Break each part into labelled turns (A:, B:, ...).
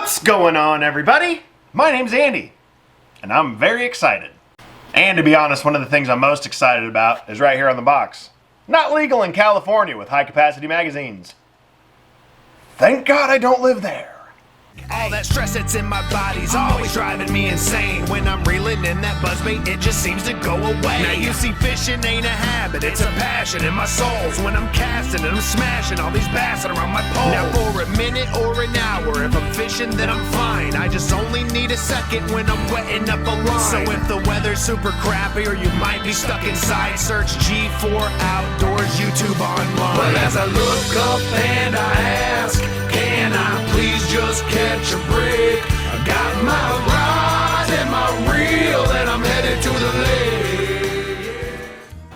A: What's going on, everybody? My name's Andy, and I'm very excited. And to be honest, one of the things I'm most excited about is right here on the box. Not legal in California with high-capacity magazines. Thank God I don't live there.
B: All that stress that's in my body's always driving me insane. When I'm reeling in that buzzbait, it just seems to go away. Now you see, fishing ain't a habit, it's a passion in my soul. When I'm casting and I'm smashing all these bass around my pole. Now for a minute or an hour, if I'm fishing then I'm fine. I just only need a second when I'm wetting up a line. So if the weather's super crappy or you might be stuck inside, search G4 Outdoors YouTube online. But as I look up and I ask, can I please just catch a break? I got my rod and my reel and I'm headed to the lake.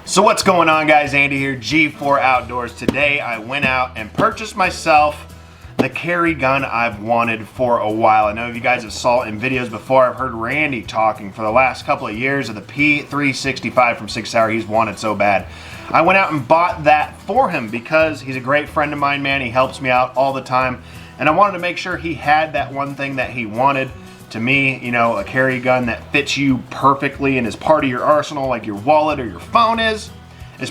A: So what's going on, guys? Andy here, G4 Outdoors. Today I went out and purchased myself the carry gun I've wanted for a while. I know you guys have saw it in videos before. I've heard Randy talking for the last couple of years of the P365 from Sig Sauer he's wanted so bad. I went out and bought that for him because he's a great friend of mine, man. He helps me out all the time. And I wanted to make sure he had that one thing that he wanted. To me, you know, a carry gun that fits you perfectly and is part of your arsenal like your wallet or your phone is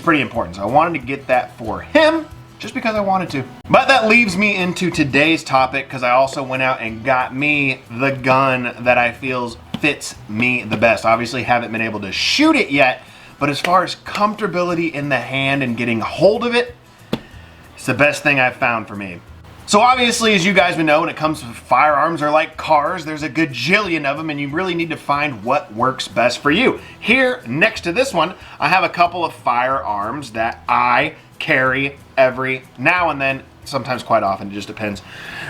A: pretty important. So I wanted to get that for him just because I wanted to. But that leaves me into today's topic because I also went out and got me the gun that I feel fits me the best. Obviously haven't been able to shoot it yet, but as far as comfortability in the hand and getting a hold of it, it's the best thing I've found for me. So obviously, as you guys would know, when it comes to firearms, they're like cars. There's a gajillion of them, and you really need to find what works best for you. Here, next to this one, I have a couple of firearms that I carry every now and then, sometimes quite often, it just depends.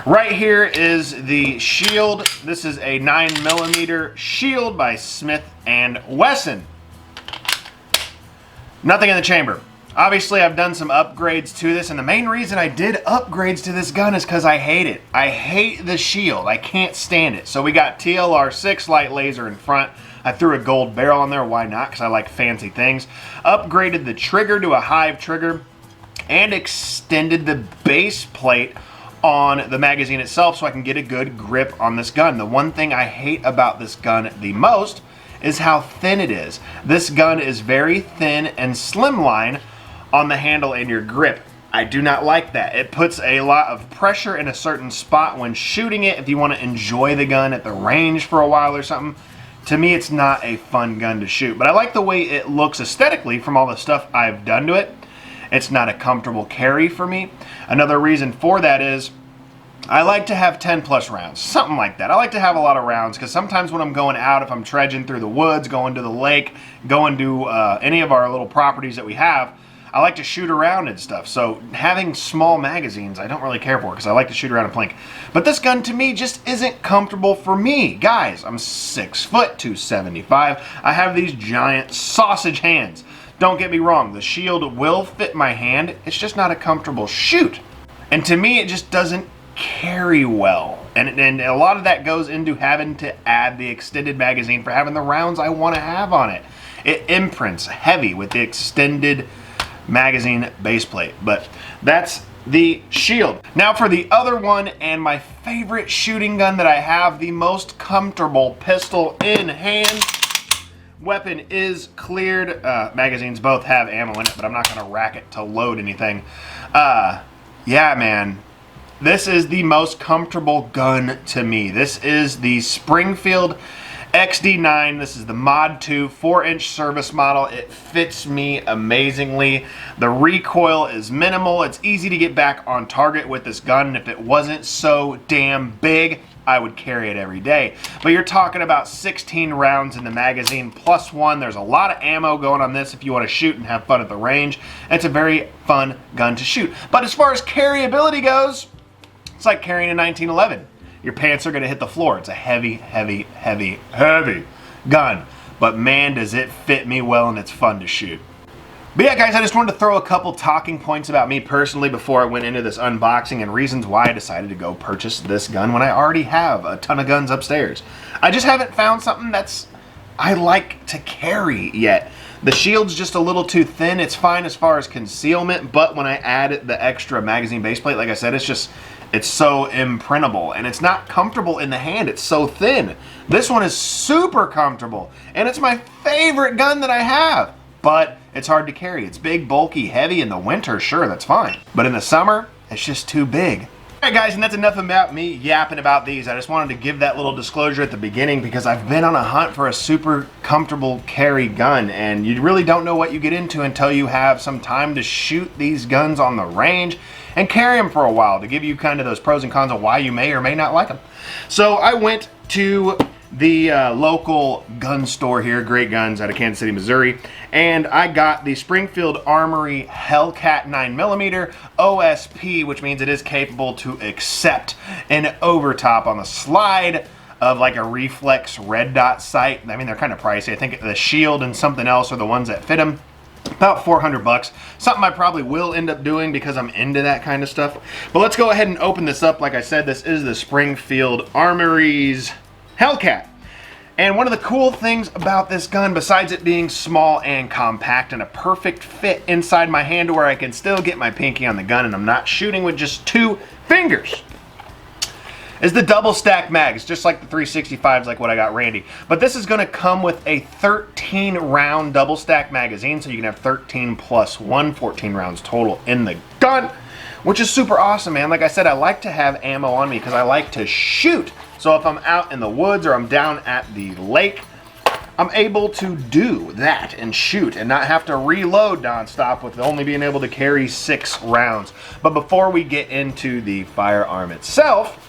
A: Right here is the Shield. This is a 9mm Shield by Smith & Wesson. Nothing in the chamber. Obviously, I've done some upgrades to this, and the main reason I did upgrades to this gun is because I hate it. I hate the Shield. I can't stand it. So we got TLR6 light laser in front. I threw a gold barrel on there. Why not? Because I like fancy things. Upgraded the trigger to a Hive trigger and extended the base plate on the magazine itself so I can get a good grip on this gun. The one thing I hate about this gun the most is how thin it is. This gun is very thin and slimline on the handle and your grip. I do not like that. It puts a lot of pressure in a certain spot when shooting it. If you want to enjoy the gun at the range for a while or something, to me it's not a fun gun to shoot. But I like the way it looks aesthetically from all the stuff I've done to it. It's not a comfortable carry for me. Another reason for that is I like to have 10 plus rounds, something like that. I like to have a lot of rounds because sometimes when I'm going out, if I'm trudging through the woods, going to the lake, going to any of our little properties that we have, I like to shoot around and stuff. So having small magazines, I don't really care for because I like to shoot around and plink. But this gun to me just isn't comfortable for me. Guys, I'm 6 foot, 275. I have these giant sausage hands. Don't get me wrong, the Shield will fit my hand. It's just not a comfortable shoot. And to me, it just doesn't carry well. And a lot of that goes into having to add the extended magazine for having the rounds I want to have on it. It imprints heavy with the extended magazine base plate, but that's the Shield. Now for the other one and my favorite shooting gun that I have, the most comfortable pistol in hand. Weapon is cleared. Magazines both have ammo in it, but I'm not going to rack it to load anything. Yeah, man. This is the most comfortable gun to me. This is the Springfield XD9. This is the Mod 2 4-inch service model. It fits me amazingly. The recoil is minimal. It's easy to get back on target with this gun. If it wasn't so damn big, I would carry it every day. But you're talking about 16 rounds in the magazine plus one. There's a lot of ammo going on this if you want to shoot and have fun at the range. It's a very fun gun to shoot. But as far as carryability goes, it's like carrying a 1911. Your pants are going to hit the floor. It's a heavy, heavy, heavy, heavy gun. But man, does it fit me well, and it's fun to shoot. But yeah, guys, I just wanted to throw a couple talking points about me personally before I went into this unboxing and reasons why I decided to go purchase this gun when I already have a ton of guns upstairs. I just haven't found something that's I like to carry yet. The Shield's just a little too thin. It's fine as far as concealment, but when I add the extra magazine base plate, like I said, It's so imprintable, and it's not comfortable in the hand. It's so thin. This one is super comfortable, and it's my favorite gun that I have. But it's hard to carry. It's big, bulky, heavy. In the winter, sure, that's fine. But in the summer, it's just too big. Alright guys, and that's enough about me yapping about these. I just wanted to give that little disclosure at the beginning because I've been on a hunt for a super comfortable carry gun, and you really don't know what you get into until you have some time to shoot these guns on the range and carry them for a while to give you kind of those pros and cons of why you may or may not like them. So I went to the local gun store here, Great Guns out of Kansas City, Missouri, and I got the Springfield Armory Hellcat 9mm OSP, which means it is capable to accept an overtop on the slide of like a reflex red dot sight. I mean, they're kind of pricey. I think the Shield and something else are the ones that fit them. About 400 bucks. Something I probably will end up doing because I'm into that kind of stuff. But let's go ahead and open this up. Like I said, this is the Springfield Armory's Hellcat. And one of the cool things about this gun, besides it being small and compact and a perfect fit inside my hand to where I can still get my pinky on the gun and I'm not shooting with just 2 fingers, is the double stack mags, just like the 365s, like what I got Randy. But this is going to come with a 13 round double stack magazine, so you can have 13 plus 1, 14 rounds total in the gun, which is super awesome, man. Like I said, I like to have ammo on me because I like to shoot. So if I'm out in the woods or I'm down at the lake, I'm able to do that and shoot and not have to reload nonstop with only being able to carry 6 rounds. But before we get into the firearm itself,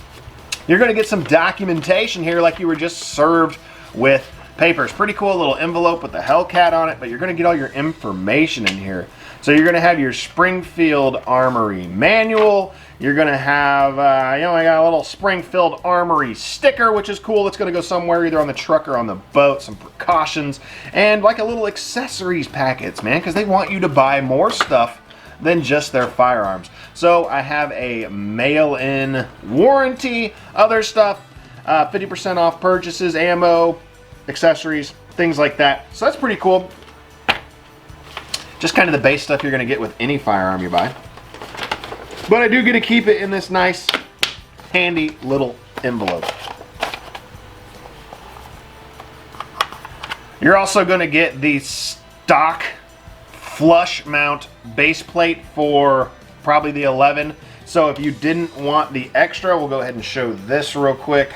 A: you're going to get some documentation here like you were just served with papers. Pretty cool little envelope with the Hellcat on it, but you're going to get all your information in here. So you're going to have your Springfield Armory manual. You're going to have, I got a little Springfield Armory sticker, which is cool. It's going to go somewhere either on the truck or on the boat. Some precautions and like a little accessories packets, man, because they want you to buy more stuff than just their firearms. So I have a mail-in warranty, other stuff, 50% off purchases, ammo, accessories, things like that. So that's pretty cool. Just kind of the base stuff you're going to get with any firearm you buy. But I do get to keep it in this nice, handy little envelope. You're also going to get the stock flush mount base plate for probably the 11. So if you didn't want the extra, we'll go ahead and show this real quick.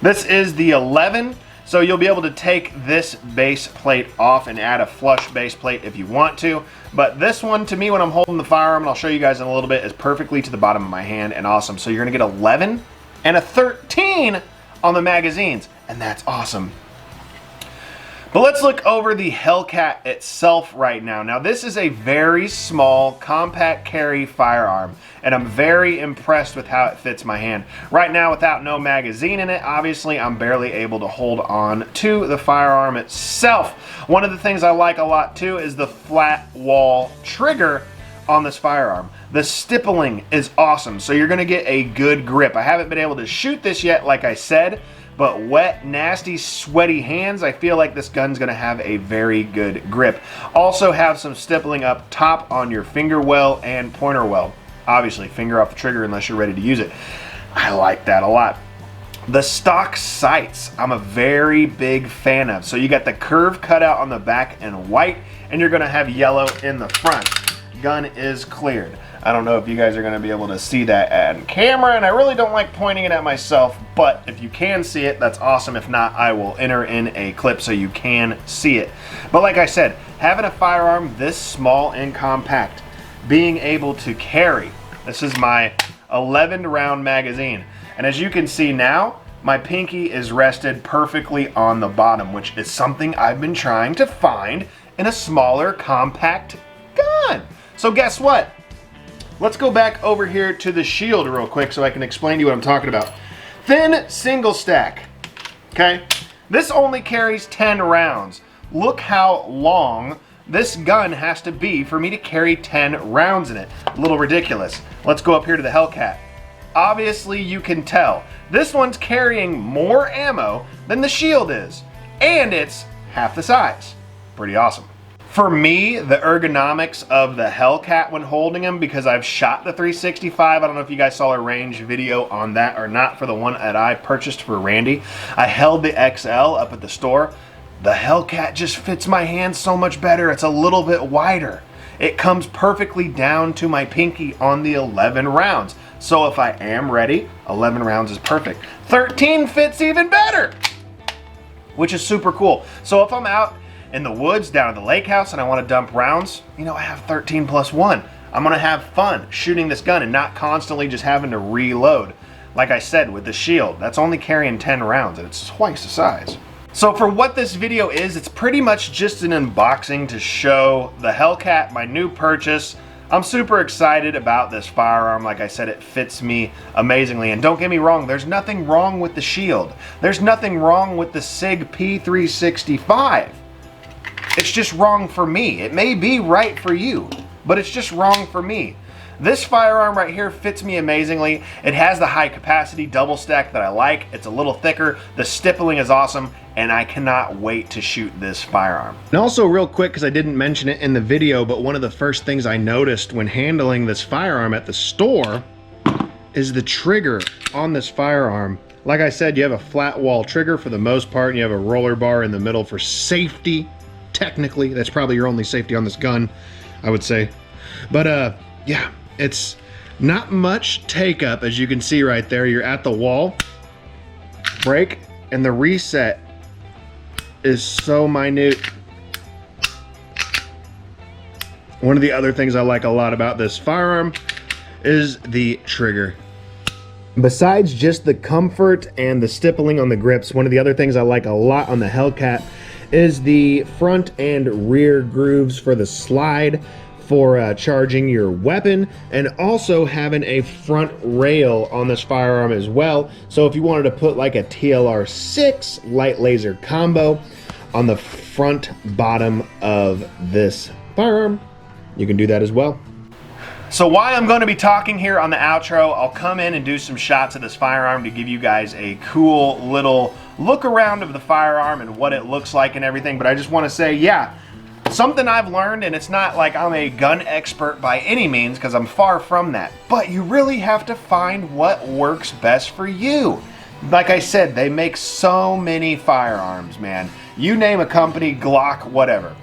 A: This is the 11. So you'll be able to take this base plate off and add a flush base plate if you want to. But this one, to me, when I'm holding the firearm, and I'll show you guys in a little bit, is perfectly to the bottom of my hand and awesome. So you're going to get 11 and a 13 on the magazines, and that's awesome. But let's look over the Hellcat itself right now. Now this is a very small compact carry firearm, and I'm very impressed with how it fits my hand. Right now, without no magazine in it, obviously I'm barely able to hold on to the firearm itself. One of the things I like a lot too is the flat wall trigger on this firearm. The stippling is awesome, so you're gonna get a good grip. I haven't been able to shoot this yet, like I said, but wet, nasty, sweaty hands, I feel like this gun's gonna have a very good grip. Also have some stippling up top on your finger well and pointer well. Obviously, finger off the trigger unless you're ready to use it. I like that a lot. The stock sights, I'm a very big fan of. So you got the curve cut out on the back in white, and you're gonna have yellow in the front. Gun is cleared. I don't know if you guys are going to be able to see that on camera, and I really don't like pointing it at myself, but if you can see it, that's awesome. If not, I will enter in a clip so you can see it. But like I said, having a firearm this small and compact, being able to carry, this is my 11 round magazine, and as you can see now, my pinky is rested perfectly on the bottom, which is something I've been trying to find in a smaller compact gun. So guess what? Let's go back over here to the Shield real quick so I can explain to you what I'm talking about. Thin single stack, okay? This only carries 10 rounds. Look how long this gun has to be for me to carry 10 rounds in it. A little ridiculous. Let's go up here to the Hellcat. Obviously you can tell, this one's carrying more ammo than the Shield is, and it's half the size. Pretty awesome. For me, the ergonomics of the Hellcat when holding them, because I've shot the 365, I don't know if you guys saw a range video on that or not for the one that I purchased for Randy. I held the XL up at the store. The Hellcat just fits my hand so much better. It's a little bit wider. It comes perfectly down to my pinky on the 11 rounds. So if I am ready, 11 rounds is perfect. 13 fits even better, which is super cool. So if I'm out in the woods down at the lake house and I want to dump rounds, you know, I have 13 plus 1. I'm going to have fun shooting this gun and not constantly just having to reload. Like I said, with the Shield, that's only carrying 10 rounds and it's twice the size. So for what this video is, it's pretty much just an unboxing to show the Hellcat, my new purchase. I'm super excited about this firearm. Like I said, it fits me amazingly. And don't get me wrong, there's nothing wrong with the Shield. There's nothing wrong with the SIG P365. It's just wrong for me. It may be right for you, but it's just wrong for me. This firearm right here fits me amazingly. It has the high capacity double stack that I like. It's a little thicker. The stippling is awesome, and I cannot wait to shoot this firearm. And also real quick, because I didn't mention it in the video, but one of the first things I noticed when handling this firearm at the store is the trigger on this firearm. Like I said, you have a flat wall trigger for the most part, and you have a roller bar in the middle for safety. Technically, that's probably your only safety on this gun, I would say. But yeah, it's not much take up, as you can see right there. You're at the wall, break, and the reset is so minute. One of the other things I like a lot about this firearm is the trigger. Besides just the comfort and the stippling on the grips, one of the other things I like a lot on the Hellcat is the front and rear grooves for the slide for charging your weapon, and also having a front rail on this firearm as well. So if you wanted to put like a TLR6 light laser combo on the front bottom of this firearm, you can do that as well. So while I'm going to be talking here on the outro, I'll come in and do some shots of this firearm to give you guys a cool little look around of the firearm and what it looks like and everything. But I just want to say, yeah, something I've learned, and it's not like I'm a gun expert by any means, because I'm far from that, but you really have to find what works best for you. Like I said, they make so many firearms, man. You name a company, Glock, whatever.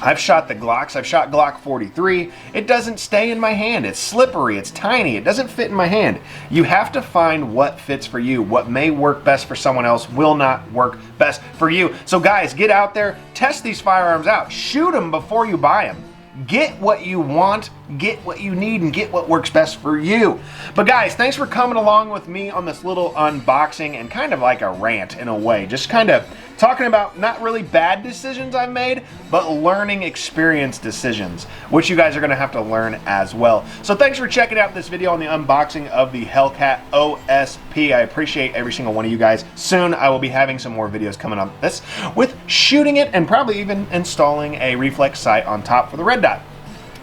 A: I've shot the Glocks. I've shot Glock 43. It doesn't stay in my hand. It's slippery. It's tiny. It doesn't fit in my hand. You have to find what fits for you. What may work best for someone else will not work best for you. So guys, get out there, test these firearms out. Shoot them before you buy them. Get what you want, get what you need, and get what works best for you. But guys, thanks for coming along with me on this little unboxing and kind of like a rant in a way. Just kind of talking about not really bad decisions I've made, but learning experience decisions, which you guys are gonna have to learn as well. So thanks for checking out this video on the unboxing of the Hellcat OSP. I appreciate every single one of you guys. Soon I will be having some more videos coming on this with shooting it and probably even installing a reflex sight on top for the red dot.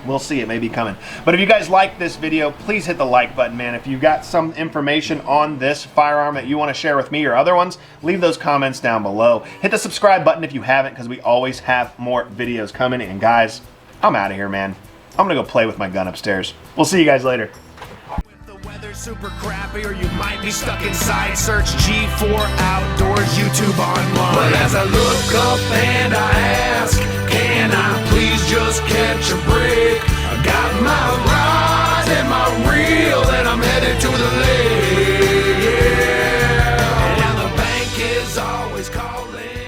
A: We'll see, it may be coming. But if you guys like this video, please hit the like button, man. If you've got some information on this firearm that you want to share with me or other ones, leave those comments down below. Hit the subscribe button if you haven't, because we always have more videos coming. And guys, I'm out of here, man. I'm gonna go play with my gun upstairs. We'll see you guys later.
B: Super crappy, or you might be stuck inside. Search G4 Outdoors YouTube online. But as I look up and I ask, can I please just catch a break? I got my rod and my reel, and I'm headed to the lake. Yeah. And the bank is always calling.